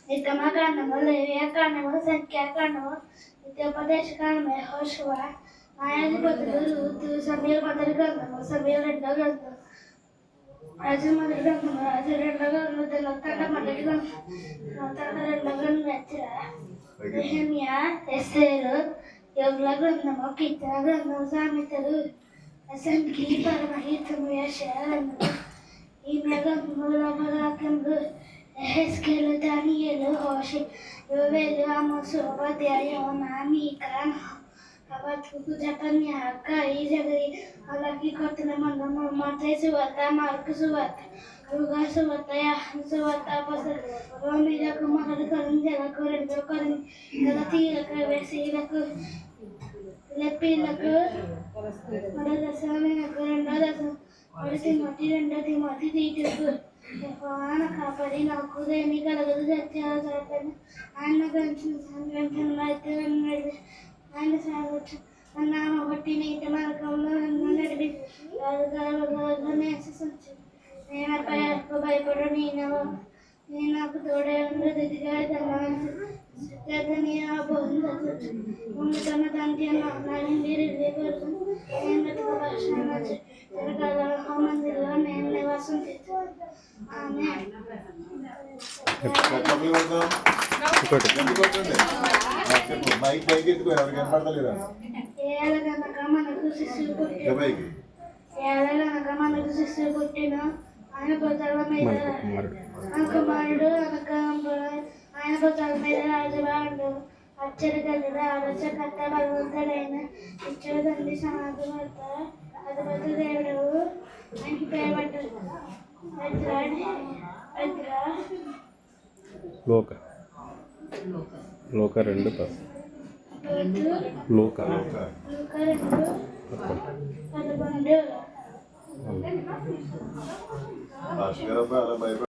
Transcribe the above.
నిర్గమకాండము, లేవియాకాండము, సంఖ్యాకాండము, ద్వితీయోపదేశకాండము, యెహోషువ, న్యాయాధిపతులు, రూతు, సమూయేలు మొదటి గ్రంథము, సమూయేలు రెండో గ్రంథము, రాజుల మొదటి గ్రంథము, రాజుల రెండో గ్రంథము, దినవృత్తాంత మొదటి గ్రంథము, దినవృత్తాంత రెండో గ్రంథము, ఎజ్రా, నెహెమ్యా, ఎస్తేరు, యోబుల గ్రంథము, కీర్తన గ్రంథము, సామెతలు, అసంఖ్య, పరమగీతము, యెషయా గ్రంథము, ఈమె గ్రంథములు, అమలాకంలు, యెహెజ్కేలు, దానియేలు, హోషే, యోవేలు, ఆమోసు, ఓబద్యా, యోనా, మీకా, హబక్కూకు, జెఫన్యా, హగ్గయి, జకరియా, మలాకి, కొత్తల మందము, మత్తయి సువార్త, మార్కు సువార్త, లూకా సువార్త, యోహాను సువార్త, అపోస్తలుల రోమీయులకు, మొదటి కొరింథీయులకు, రెండో కొరింథీయులకు, గలతీయులకు, ఎఫెసీయులకు, ఫిలిప్పీయులకు, మొదటి దశలోనికీయులకు, రెండో దశలోనికీయులకు, మొదటి తిమోతి, రెండో తిమోతి, తీతుకు, యెహోవా నా కాపరి, నాకు ఏమీ కలగదు. సత్యాలు చాటాను, ఆయన గ్రంథంలో అయితే ఆయన సాగొచ్చు, నామ బట్టి నీటి మార్గంలో నన్ను నడిపించు, నేను భయపడు, నేను నాకు తోడే దిదిగా ఉండుతున్న తండ్రి నుండి రిలీపరుచు, నేను వెతుక భాష మందిలో నేను నివాసం చేస్తాను. ఆమె ఏళ్ళగనక మనకు శిశువు పుట్టిన ఆయన భుజాల మీద కుమారుడు ఆయన భుజాల మీద రాజువాడు, ఆశ్చర్యకరుడు, ఆలోచనకర్త, బలవంతుడైన ఇచ్చుడు తండ్రి, సమాధికర్త, అధిపతి దేవుడు ఆయనకి పేరు పెట్టారు. లోక 2 లోక 2:11